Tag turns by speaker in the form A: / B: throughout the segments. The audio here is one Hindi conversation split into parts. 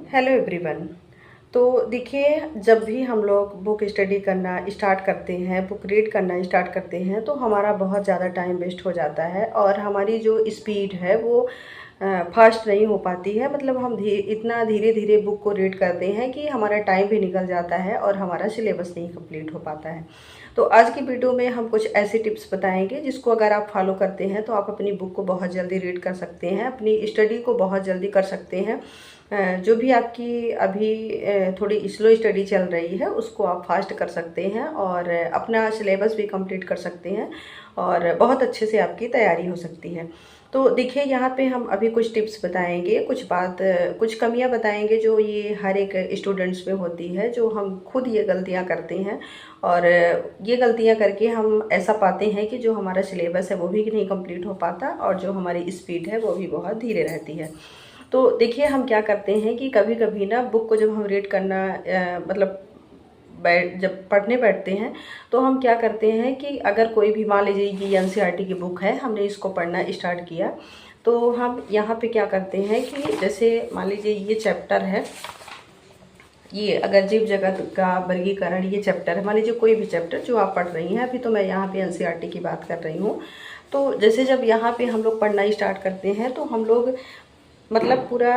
A: Hello everyone. तो देखिए, जब भी हम लोग बुक स्टडी करना स्टार्ट करते हैं, बुक रीड करना स्टार्ट करते हैं, तो हमारा बहुत ज़्यादा टाइम वेस्ट हो जाता है और हमारी जो स्पीड है वो फास्ट नहीं हो पाती है। मतलब हम इतना धीरे धीरे बुक को रीड करते हैं कि हमारा टाइम भी निकल जाता है और हमारा सिलेबस नहीं कंप्लीट हो पाता है। तो आज की वीडियो में हम कुछ ऐसे टिप्स बताएंगे जिसको अगर आप फॉलो करते हैं तो आप अपनी बुक को बहुत जल्दी रीड कर सकते हैं, अपनी स्टडी को बहुत जल्दी कर सकते हैं। जो भी आपकी अभी थोड़ी स्लो स्टडी चल रही है उसको आप फास्ट कर सकते हैं और अपना सिलेबस भी कंप्लीट कर सकते हैं और बहुत अच्छे से आपकी तैयारी हो सकती है। तो देखिए, यहाँ पे हम अभी कुछ टिप्स बताएंगे, कुछ कमियाँ बताएंगे जो ये हर एक स्टूडेंट्स में होती है, जो हम खुद ये गलतियाँ करते हैं और ये गलतियाँ करके हम ऐसा पाते हैं कि जो हमारा सिलेबस है वो भी नहीं कंप्लीट हो पाता और जो हमारी स्पीड है वो भी बहुत धीरे रहती है। तो देखिए, हम क्या करते हैं कि कभी कभी ना बुक को जब हम रीड करना मतलब जब पढ़ने बैठते हैं तो हम क्या करते हैं कि अगर कोई भी, मान लीजिए ये एनसीईआरटी की बुक है, हमने इसको पढ़ना स्टार्ट किया, तो हम यहाँ पे क्या करते हैं कि जैसे मान लीजिए ये चैप्टर है, ये अगर जीव जगत का वर्गीकरण ये चैप्टर है, मान लीजिए कोई भी चैप्टर जो आप पढ़ रही हैं, अभी तो मैं यहाँ पे एनसीईआरटी की बात कर रही हूँ। तो जैसे जब यहाँ पे हम लोग पढ़ना स्टार्ट करते हैं तो हम लोग मतलब पूरा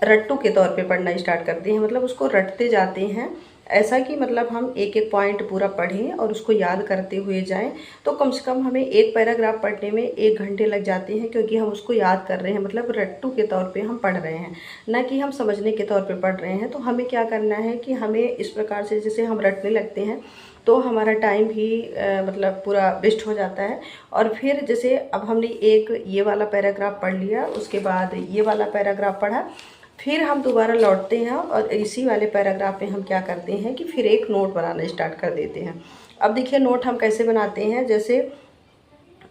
A: रट्टू के तौर पे पढ़ना स्टार्ट करते हैं, मतलब उसको रटते जाते हैं। ऐसा कि मतलब हम एक एक पॉइंट पूरा पढ़ें और उसको याद करते हुए जाएं। तो कम से कम हमें एक पैराग्राफ पढ़ने में 1 घंटे लग जाते हैं, क्योंकि हम उसको याद कर रहे हैं, मतलब रट्टू के तौर पे हम पढ़ रहे हैं, ना कि हम समझने के तौर पे पढ़ रहे हैं। तो हमें क्या करना है कि हमें इस प्रकार से जैसे हम रटने लगते हैं तो हमारा टाइम भी मतलब पूरा वेस्ट हो जाता है। और फिर जैसे अब हमने एक ये वाला पैराग्राफ पढ़ लिया, उसके बाद ये वाला पैराग्राफ पढ़ा, फिर हम दोबारा लौटते हैं और इसी वाले पैराग्राफ में हम क्या करते हैं कि फिर एक नोट बनाना स्टार्ट कर देते हैं। अब देखिए, नोट हम कैसे बनाते हैं, जैसे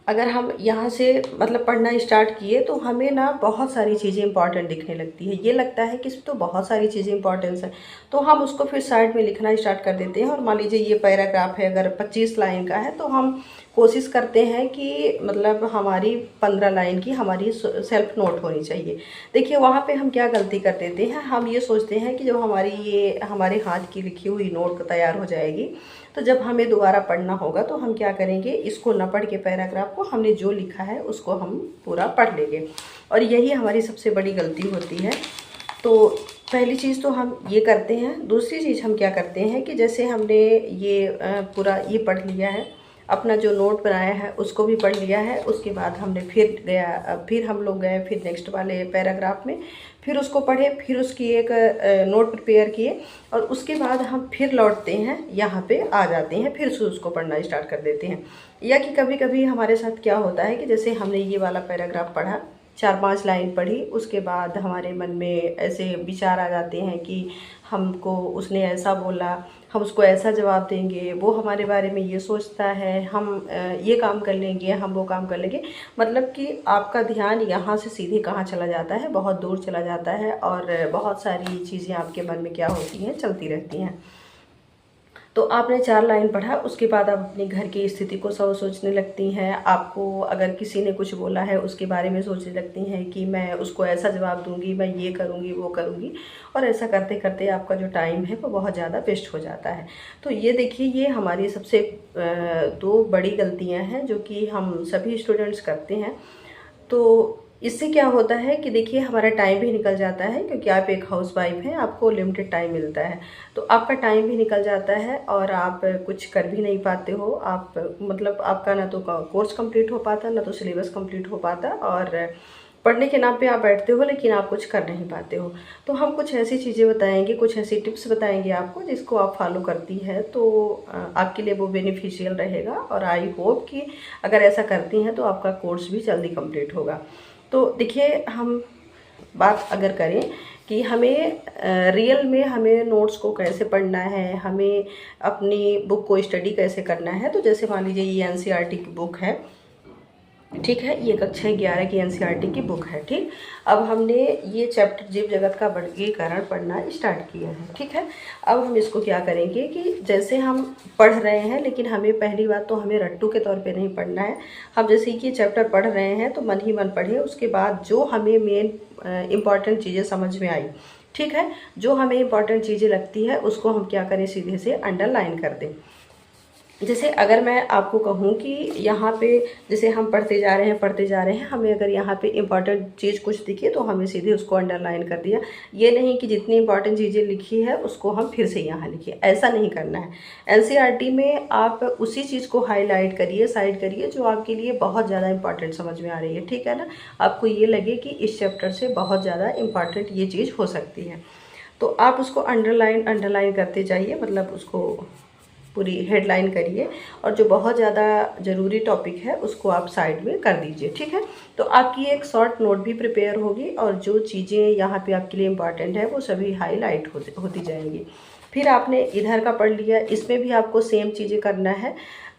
A: अगर हम यहाँ से मतलब पढ़ना स्टार्ट किए तो हमें ना बहुत सारी चीज़ें इंपॉर्टेंट दिखने लगती है, ये लगता है कि इसमें तो बहुत सारी चीज़ें इंपॉर्टेंस है, तो हम उसको फिर साइड में लिखना स्टार्ट कर देते हैं। और मान लीजिए ये पैराग्राफ है, अगर 25 लाइन का है तो हम कोशिश करते हैं कि मतलब हमारी 15 लाइन की हमारी सेल्फ नोट होनी चाहिए। देखिए, वहाँ पे हम क्या गलती कर देते हैं, हम ये सोचते हैं कि जब हमारी ये हमारे हाथ की लिखी हुई नोट तैयार हो जाएगी तो जब हमें दोबारा पढ़ना होगा तो हम क्या करेंगे, इसको न पढ़ के पैराग्राफ को हमने जो लिखा है उसको हम पूरा पढ़ लेंगे, और यही हमारी सबसे बड़ी गलती होती है। तो पहली चीज़ तो हम ये करते हैं। दूसरी चीज़ हम क्या करते हैं कि जैसे हमने ये पूरा ये पढ़ लिया है, अपना जो नोट बनाया है उसको भी पढ़ लिया है, उसके बाद हमने फिर हम लोग गए फिर नेक्स्ट वाले पैराग्राफ में, फिर उसको पढ़े, फिर उसकी एक नोट प्रिपेयर किए, और उसके बाद हम फिर लौटते हैं, यहाँ पे आ जाते हैं, फिर से उसको पढ़ना स्टार्ट कर देते हैं। या कि कभी कभी हमारे साथ क्या होता है कि जैसे हमने ये वाला पैराग्राफ पढ़ा, 4-5 लाइन पढ़ी, उसके बाद हमारे मन में ऐसे विचार आ जाते हैं कि हमको उसने ऐसा बोला, हम उसको ऐसा जवाब देंगे, वो हमारे बारे में ये सोचता है, हम ये काम कर लेंगे, हम वो काम कर लेंगे। मतलब कि आपका ध्यान यहाँ से सीधे कहाँ चला जाता है, बहुत दूर चला जाता है और बहुत सारी चीज़ें आपके मन में क्या होती हैं, चलती रहती हैं। तो आपने 4 लाइन पढ़ा, उसके बाद आप अपने घर की स्थिति को सब सोचने लगती हैं। आपको अगर किसी ने कुछ बोला है उसके बारे में सोचने लगती हैं कि मैं उसको ऐसा जवाब दूंगी, मैं ये करूंगी, वो करूंगी, और ऐसा करते करते आपका जो टाइम है वो बहुत ज़्यादा वेस्ट हो जाता है। तो ये देखिए, ये हमारी सबसे 2 बड़ी गलतियाँ हैं जो कि हम सभी स्टूडेंट्स करते हैं। तो इससे क्या होता है कि देखिए, हमारा टाइम भी निकल जाता है, क्योंकि आप एक हाउसवाइफ हैं, आपको लिमिटेड टाइम मिलता है, तो आपका टाइम भी निकल जाता है और आप कुछ कर भी नहीं पाते हो। आप मतलब आपका ना तो कोर्स कंप्लीट हो पाता, ना तो सिलेबस कंप्लीट हो पाता, और पढ़ने के नाम पे आप बैठते हो लेकिन आप कुछ कर नहीं पाते हो। तो हम कुछ ऐसी चीज़ें बताएंगे, कुछ ऐसी टिप्स बताएंगे आपको, जिसको आप फॉलो करती हैं तो आपके लिए वो बेनिफिशियल रहेगा, और आई होप कि अगर ऐसा करती हैं तो आपका कोर्स भी जल्दी कंप्लीट होगा। तो देखिए, हम बात अगर करें कि हमें रियल में हमें नोट्स को कैसे पढ़ना है, हमें अपनी बुक को स्टडी कैसे करना है, तो जैसे मान लीजिए ये एनसीईआरटी की बुक है, ठीक है, ये कक्षा 11 की एनसीईआरटी की बुक है, ठीक। अब हमने ये चैप्टर जीव जगत का वर्गीकरण पढ़ना स्टार्ट किया है, ठीक है। अब हम इसको क्या करेंगे कि जैसे हम पढ़ रहे हैं, लेकिन हमें पहली बात तो हमें रट्टू के तौर पे नहीं पढ़ना है। हम जैसे कि चैप्टर पढ़ रहे हैं तो मन ही मन पढ़े, उसके बाद जो हमें मेन इम्पॉर्टेंट चीज़ें समझ में आई, ठीक है। जो हमें इंपॉर्टेंट चीज़ें लगती है उसको हम क्या करें, सीधे से अंडरलाइन कर दें। जैसे अगर मैं आपको कहूँ कि यहाँ पे जैसे हम पढ़ते जा रहे हैं, हमें अगर यहाँ पे इम्पॉर्टेंट चीज़ कुछ दिखी तो हमें सीधे उसको अंडरलाइन कर दिया। ये नहीं कि जितनी इंपॉर्टेंट चीज़ें लिखी है उसको हम फिर से यहाँ लिखिए, ऐसा नहीं करना है। एनसीईआरटी में आप उसी चीज़ को हाईलाइट करिए, साइड करिए जो आपके लिए बहुत ज़्यादा इंपॉर्टेंट समझ में आ रही है, ठीक है ना। आपको ये लगे कि इस चैप्टर से बहुत ज़्यादा इंपॉर्टेंट ये चीज़ हो सकती है, तो आप उसको अंडरलाइन करते जाइए, मतलब उसको पूरी हेडलाइन करिए, और जो बहुत ज़्यादा ज़रूरी टॉपिक है उसको आप साइड में कर दीजिए, ठीक है। तो आपकी एक शॉर्ट नोट भी प्रिपेयर होगी और जो चीज़ें यहाँ पे आपके लिए इम्पॉर्टेंट है वो सभी हाईलाइट होती जाएंगी। फिर आपने इधर का पढ़ लिया, इसमें भी आपको सेम चीज़ें करना है।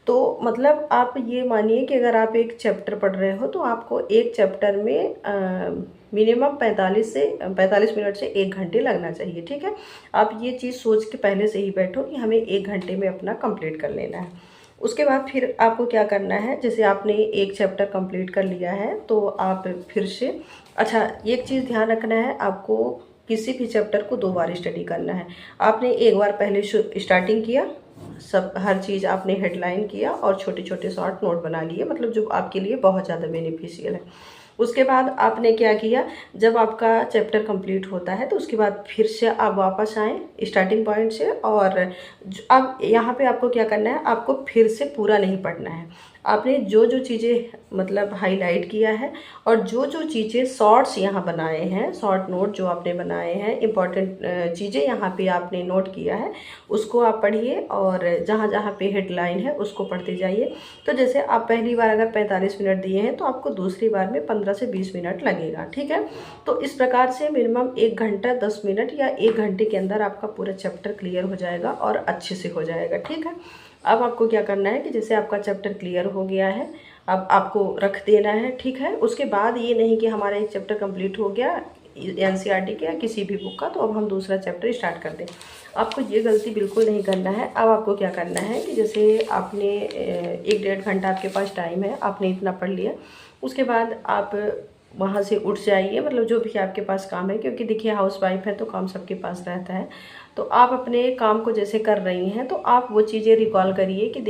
A: तो मतलब आप ये मानिए कि अगर आप एक चैप्टर पढ़ रहे हो तो आपको एक चैप्टर में मिनिमम 45 मिनट से 1 घंटे लगना चाहिए, ठीक है। आप ये चीज़ सोच के पहले से ही बैठो कि हमें 1 घंटे में अपना कंप्लीट कर लेना है। उसके बाद फिर आपको क्या करना है, जैसे आपने एक चैप्टर कंप्लीट कर लिया है तो आप फिर से, अच्छा एक चीज़ ध्यान रखना है, आपको किसी भी चैप्टर को 2 बार स्टडी करना है। आपने एक बार पहले स्टार्टिंग किया, सब हर चीज़ आपने हेडलाइन किया और छोटे छोटे शॉर्ट नोट बना लिए, मतलब जो आपके लिए बहुत ज़्यादा बेनिफिशियल है। उसके बाद आपने क्या किया, जब आपका चैप्टर कंप्लीट होता है तो उसके बाद फिर से आप वापस आएँ स्टार्टिंग पॉइंट से, और अब यहाँ पे आपको क्या करना है, आपको फिर से पूरा नहीं पढ़ना है। आपने जो जो चीज़ें मतलब हाईलाइट किया है और जो जो चीज़ें शॉर्ट्स यहाँ बनाए हैं, शॉर्ट नोट जो आपने बनाए हैं, इम्पॉर्टेंट चीज़ें यहाँ पे आपने नोट किया है, उसको आप पढ़िए और जहाँ जहाँ पे हेडलाइन है उसको पढ़ते जाइए। तो जैसे आप पहली बार अगर 45 मिनट दिए हैं तो आपको दूसरी बार में 15 से 20 मिनट लगेगा, ठीक है। तो इस प्रकार से मिनिमम 1 घंटा 10 मिनट या 1 घंटे के अंदर आपका पूरा चैप्टर क्लियर हो जाएगा और अच्छे से हो जाएगा, ठीक है। अब आपको क्या करना है कि जैसे आपका चैप्टर क्लियर हो गया है, अब आपको रख देना है, ठीक है। उसके बाद ये नहीं कि हमारा एक चैप्टर कंप्लीट हो गया एनसीईआरटी के या किसी भी बुक का, तो अब हम दूसरा चैप्टर स्टार्ट कर दें। आपको ये गलती बिल्कुल नहीं करना है। अब आपको क्या करना है कि जैसे आपने 1-1.5 घंटा आपके पास टाइम है, आपने इतना पढ़ लिया, उसके बाद आप वहाँ से उठ जाइए, मतलब जो भी आपके पास काम है, क्योंकि देखिए हाउस वाइफ है तो काम सबके पास रहता है। तो आप अपने काम को जैसे कर रही हैं तो आप वो चीज़ें रिकॉल करिए कि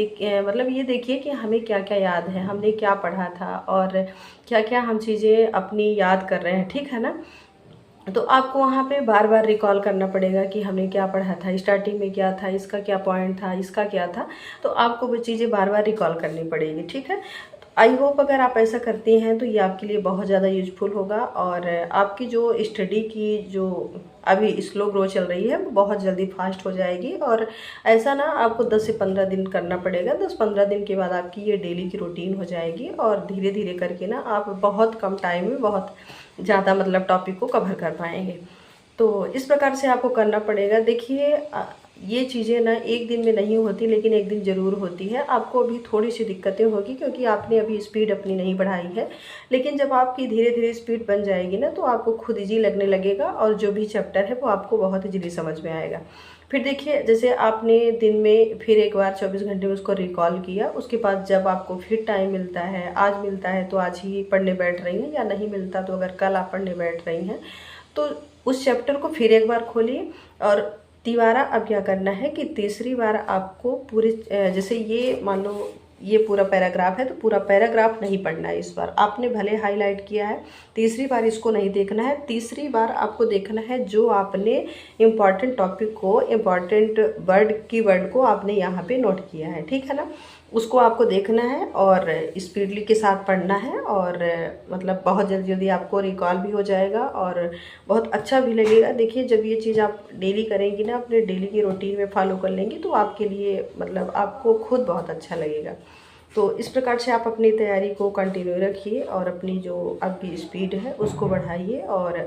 A: मतलब ये देखिए कि हमें क्या क्या याद है, हमने क्या पढ़ा था और क्या क्या हम चीज़ें अपनी याद कर रहे हैं, ठीक है ना। तो आपको वहाँ पे बार बार रिकॉल करना पड़ेगा कि हमने क्या पढ़ा था, स्टार्टिंग में क्या था, इसका क्या पॉइंट था, इसका क्या था, तो आपको वो चीज़ें बार बार रिकॉल करनी पड़ेगी, ठीक है। आई होप अगर आप ऐसा करती हैं तो ये आपके लिए बहुत ज़्यादा यूजफुल होगा और आपकी जो स्टडी की जो अभी स्लो ग्रो चल रही है वो बहुत जल्दी फास्ट हो जाएगी। और ऐसा ना आपको 10 से 15 दिन करना पड़ेगा, 10-15 दिन के बाद आपकी ये डेली की रूटीन हो जाएगी और धीरे धीरे करके ना आप बहुत कम टाइम में बहुत ज़्यादा मतलब टॉपिक को कवर कर पाएंगे। तो इस प्रकार से आपको करना पड़ेगा। देखिए ये चीज़ें ना एक दिन में नहीं होती, लेकिन एक दिन ज़रूर होती है। आपको अभी थोड़ी सी दिक्कतें होगी क्योंकि आपने अभी स्पीड अपनी नहीं बढ़ाई है, लेकिन जब आपकी धीरे धीरे स्पीड बन जाएगी ना तो आपको खुद ईजी लगने लगेगा और जो भी चैप्टर है वो आपको बहुत ईजीली समझ में आएगा। फिर देखिए जैसे आपने दिन में फिर एक बार 24 घंटे में उसको रिकॉल किया, उसके बाद जब आपको फिर टाइम मिलता है, आज मिलता है तो आज ही पढ़ने बैठ रही हैं, या नहीं मिलता तो अगर कल आप पढ़ने बैठ रही हैं तो उस चैप्टर को फिर एक बार खोलिए। और तिबारा अब क्या करना है कि तीसरी बार आपको पूरे जैसे ये मान लो ये पूरा पैराग्राफ है तो पूरा पैराग्राफ नहीं पढ़ना है। इस बार आपने भले हाईलाइट किया है, तीसरी बार इसको नहीं देखना है। तीसरी बार आपको देखना है जो आपने इम्पॉर्टेंट टॉपिक को, इम्पॉर्टेंट वर्ड को आपने यहाँ पे नोट किया है, ठीक है ना, उसको आपको देखना है और स्पीडली के साथ पढ़ना है और मतलब बहुत जल्दी जल्दी आपको रिकॉल भी हो जाएगा और बहुत अच्छा भी लगेगा। देखिए जब ये चीज़ आप डेली करेंगी ना, अपने डेली की रूटीन में फॉलो कर लेंगी तो आपके लिए मतलब आपको खुद बहुत अच्छा लगेगा। तो इस प्रकार से आप अपनी तैयारी को कंटिन्यू रखिए और अपनी जो आपकी स्पीड है उसको बढ़ाइए और